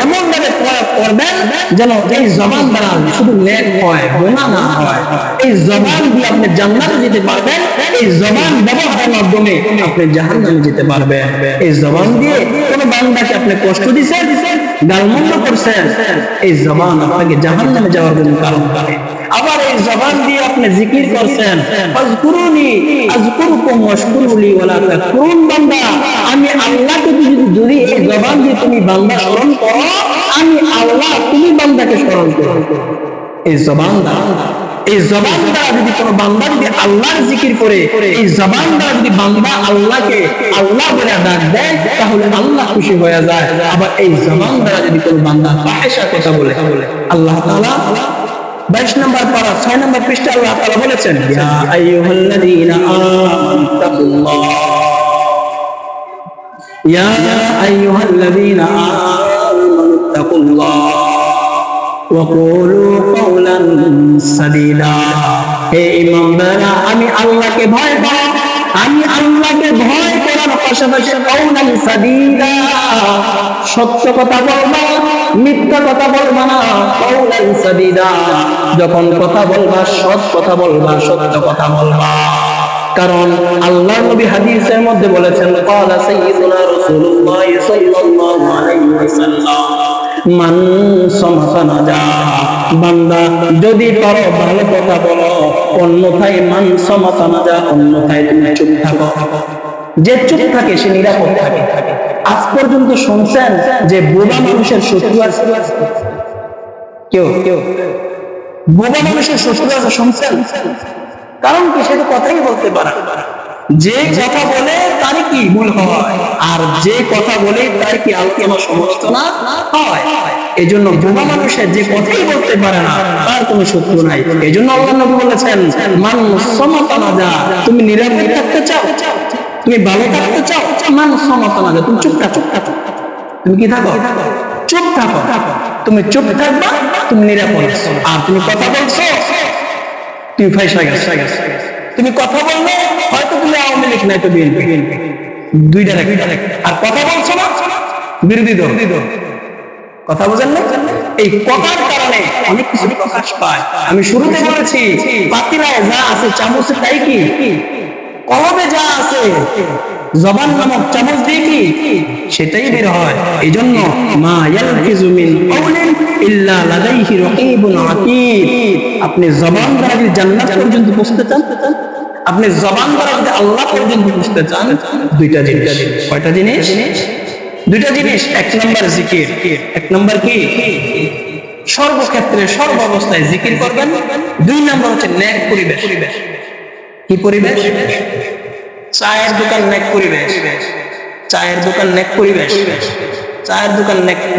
এমন ভাবে প্রয়োগ করবেন যেন এই জবান দ্বারা শুধু নেক হয়, গুনাহ না হয়। এই জবান দিয়ে আপনি জান্নাতে যেতে পারবেন, এই জবান ব্যবহারের মাধ্যমে আপনি জাহান্নামে যেতে পারবেন। এই জবান দিয়ে কোন বান্দাকে আপনি কষ্ট দিয়েছেন, গালমন্দ করছেন, এই জবান আপনাকে জাহান্নামে যাওয়ার জন্য কারণ করে। আবার এই জবান দিয়ে আপনি জিকির করছেন, ফাজকুরুনি আযকুরুকুম ওয়াশকুরুলি ওয়ালা তাকফুরুন, বান্দা আমি আল্লাহকে যদি এই জবান দিয়ে তুমি বান্দা স্মরণ করো, আমি আল্লাহ তুমি বান্দাকে স্মরণ করো। এই জবান দ্বারা, এই জবান দ্বারা যদি কোনো বান্দা যদি আল্লাহর জিকির করে, এই জবান দ্বারা যদি বান্দা আল্লাহকে আল্লাহ বলে ডাক দেয়, তাহলে আল্লাহ খুশি হয়ে যায়। আবার এই জবান দ্বারা যদি কোনো বান্দা ফাহিশা কথা বলে, আল্লাহ তাআলা 22 নম্বর পারা 6 নম্বর পৃষ্ঠা আল্লাহ তাআলা বলেছেন, ইয়া আইয়ুহাল্লাযীনা আমানু তাকুল্লাহ, ইয়া আইয়ুহাল্লাযীনা আমানু তাকুল্লাহ ওয়া কুলু কাওলান সাদীদা। হে ঈমানদাররা, আমি আল্লাহকে ভয় করো, আমি আল্লাহকে ভয় করার পাশাপাশি কাওলান সাদীদা, সত্য কথা বলবা, মিথ্যা কথা বলবা না। কাওলান সাদীদা, যখন কথা বলবা সৎ কথা বলবা, সত্য কথা বলবা। কারণ আল্লাহর নবী হাদিসের মধ্যে বলেছেন, ক্বালা সাইয়্যিদুনা রাসূলুল্লাহ সাল্লাল্লাহু আলাইহি ওয়াসাল্লাম, মান সামাতা নাজা, বান্দা যদি পারো ভালো কথা বলো, অন্যথায় মান সামাতা নাজা, অন্যথায় তুমি চুপ থাকো। যে চুপ থাকে সে নিরাপদ থাকে। আজ পর্যন্ত শুনছেন যে বোবা মানুষের শত্রু আছে? কেউ বোবা মানুষের শত্রু আছে শুনছেন? কারণ কি? সে তো কথাই বলতে পারে, যে কথা বলে তার কি ভুল হয়, আর যে কথা বলে তার কি আলোচনা সমালোচনা হয়। এই জন্য বোবা মানুষের যে কথাই বলতে পারে না, তার কোনো শত্রু নাই। এই জন্য আল্লাহ নবী বলেছেন, মান সামাতা নাজা, তুমি নিরাপদ থাকতে চাও, তুমি ভালো থাকতে চাও, মান সামাতা নাজা, তুমি চুপ থাকো। তুমি কি থাকো? চুপ থাকো। তুমি চুপ থাকবা, তুমি নিরাপদ। আর তুমি কথা বলছো, তুমি ফাঁসা গেছো। তুমি কথা বললে হয়তো তুমি আওয়ামী লীগ নাই তো বিএনপি, দুইটার একটা। আর কথা বলছো না, বিরোধী দল। কথা বোঝেন না? এই কথার কারণে অনেক কিছু প্রকাশ পায়। আমি শুরুতে বলেছি, পাতিলায় যা আছে চামচে তাই কি, কলমে যা আছে জবান নামক চামচ দিয়ে কি সেটাই বের হয়। এই জন্য মা ইয়ালফিজু মিন কাউলিন ইল্লা লাদাইহি রাকিবুন আতীদ, আপনি জবান দ্বারা যদি জান্নাত পর্যন্ত পৌঁছতে চান, আপনি জবান দ্বারা যদি আল্লাহ পর্যন্ত পৌঁছতে চান, দুইটা জিনিস। কয়টা জিনিস? দুইটা জিনিস। এক নম্বর জিকির। এক নম্বর কি? সর্বক্ষেত্রে সর্ব অবস্থায় জিকির করবেন। দুই নম্বর হচ্ছে নেক পরিবেশ। কি পরিবেশ? চায়ের দোকান নেক পরিবেশ, চায়ের দোকান নেক পরিবেশ, চায়ের দোকান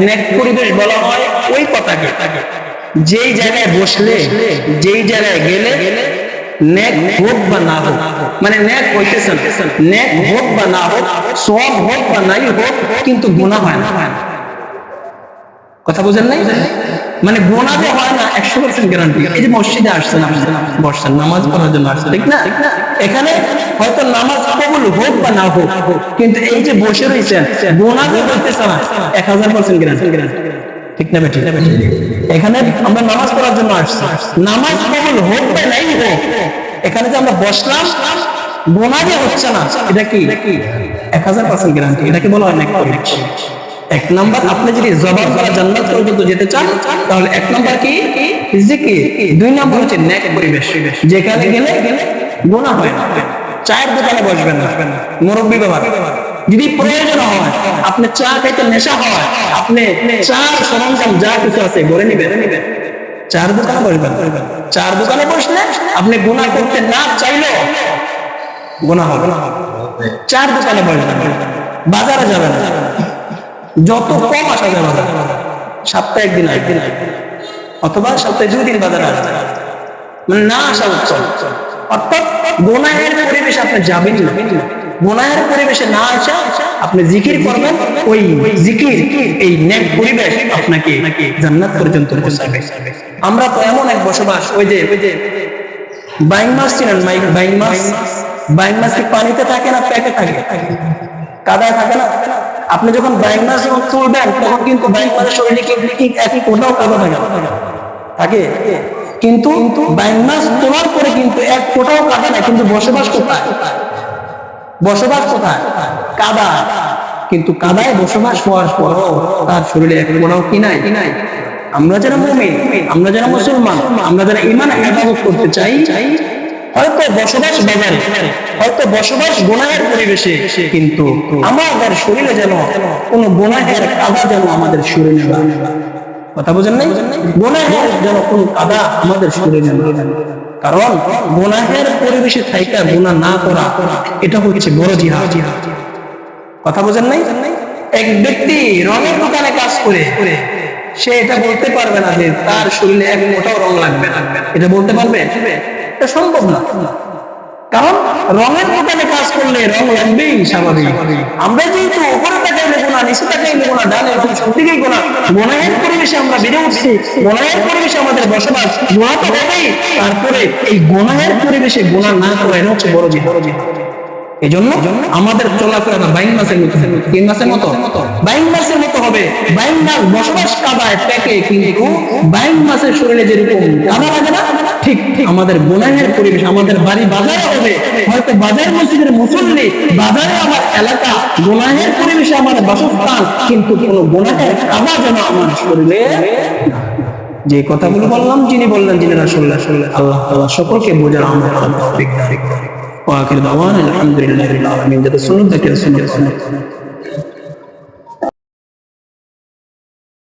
নেক পরিবেশ বলা হয় ওই কথাকে যেই জায়গায় বসলে, যেই জায়গায় গেলে নেক হোক বা না হোক, মানে নেক হইতেছে না, নেক হোক বা না হোক, সওয়াব হোক বা নাই হোক, কিন্তু গুনাহ হয় না। কথা বুঝেন নাই? মানে গুনাহ যে হয় না 100% গ্যারান্টি। এই যে মসজিদে আসছেন, বসছেন, নামাজ পড়ার জন্য আসছেন, ঠিক না? এখানে হয়তো নামাজ কবুল হোক বা না হোক, কিন্তু এই যে বসে রয়েছেন গুনাহ যে হইতেছে না 1000% গ্যারান্টি। ঠিক না বেঠিক? এখানে আমরা নামাজ পড়ার জন্য আসছি, নামাজ কবুল হোক বা নাই হোক, এখানে যে আমরা বসলাম গুনাহ যে হচ্ছে না, এটা কি 1000% গ্যারান্টি। এটাকে বলা হয় নেক পরিবেশ। এক নাম্বার, আপনি যদি জবান করা জান্নাত পর্যন্ত যেতে চান তাহলে এক নাম্বার কি জিকির, দুই নাম্বার হচ্ছে নেক পরিবেশ, যেখানে গেলে গুনাহ হয় না। চায়ের দোকানে বসবেন না, মুরব্বি বাবা, যদি প্রয়োজন হয় আপনি চা খাইতে নেশা হয়, আপনি চার সরঞ্জাম যা কিছু আছে ঘরে নিবেন, চার দোকানে বসবেন। চার দোকানে বসলে আপনি গুনাহ করতে না চাইলেও গুনাহ হবে। চার দোকানে বসবেন, বাজারে যাবেন, যত কম আসা যাবে সপ্তাহে একদিন একদিন, অথবা সপ্তাহে 2 দিন বাজারে আসবেন, মানে না আসা উচিত। অর্থাৎ গুনাহের পরিবেশে আপনি যাবেন না, গুনাহের পরিবেশে না আসা, আপনি জিকির করবেন, ওই জিকির এই নেক পরিবেশ আপনাকে জান্নাত পর্যন্ত পৌঁছাবে। আমরা তো এমন এক বসবাস, ওই যে বাইং মাছ চিনেন, বাইং মাছ, বাইং মাছ কি পানিতে থাকে না প্যাকে থাকে, কাদায় থাকে না? আপনি যখন বাইং মাছ যখন তুলবেন তখন কিন্তু বাইং মাছের শরীরে কি একই কোথাও কাদা থাকে, কিন্তু বাইং মাছ তোলার পরে কিন্তু এক কোথাও কাদা নাই, কিন্তু বসবাস কোথায়? বসবাস কোথায়? কাদা। কিন্তু কাদায় বসবাস হওয়ার পরও তার শরীরে এক কোথাও কি নাই? আমরা যারা মুমিন, আমরা যারা মুসলমান, আমরা যারা ঈমান ইবাদত করতে চাই, হয়তো বসবাস বাজারে, হয়তো বসবাস গুনাহের পরিবেশে, কিন্তু আমাদের শরীরে যেন কোনো গুনাহের কাদা যেন আমাদের শরীরে না। কথা বুঝেন নাই? গুনাহের যেন কোনো কাদা আমাদের শরীরে না। কারণ গুনাহের পরিবেশে থাইকা গুনাহ না করা, এটা হচ্ছে বড় জিহাদ। কথা বুঝেন নাই? এক ব্যক্তি রঙের দোকানে কাজ করে, সে এটা বলতে পারবে না যে তার শরীরে এক মোটাও রং লাগবে না, এটা বলতে পারবে? এটা সম্ভব না। কারণ রঙের দোকানে কাজ করলে রং লাগবেই, স্বাভাবিক। আমরা যেহেতু উপরে তাকাইলে গুনাহ, নিচে তাকাইলে গুনাহ, ডানে বামে সব দিকেই গুনাহ, গুনাহের পরিবেশে আমরা বেড়ে উঠছি, গুনাহের পরিবেশে আমাদের বসবাস, গুনাহ তো হবেই। তারপরে এই গুনাহের পরিবেশে গুনাহ না করা, এটা হচ্ছে বড় জিহাদ। এই জন্য আমাদের চলাফেরা বাইং মাছের মতো, তিন মাসের মতো, বাইং মাছের মতো হবে। বাইং মাছ বসবাস কাদায় প্যাকে, কিন্তু বাইং মাছের শরীরে যেরকম কাদা লাগে না, ঠিক আমাদের গুনাহের পরিবেশ আমাদের বাড়ি বাজারে হবে, হয়তো বাজার মসজিদের মুসল্লি, বাজারে আমার এলাকা, গুনাহের পরিবেশে আমার বাসস্থান, কিন্তু কোনো গুনাহের কাদা যেন আমার শরীরে। যে কথাগুলো বললাম, যিনি বললেন, যিনি রাসূলুল্লাহ আল্লাহ তাআলা সকলকে বোঝার আমল করার তৌফিক দান করুন। ওয়া আখিরু দাওয়ানা আলহামদুলিল্লাহি রাব্বিল আলামিন। যাতে সুন্নাত দেখে সুন্নাত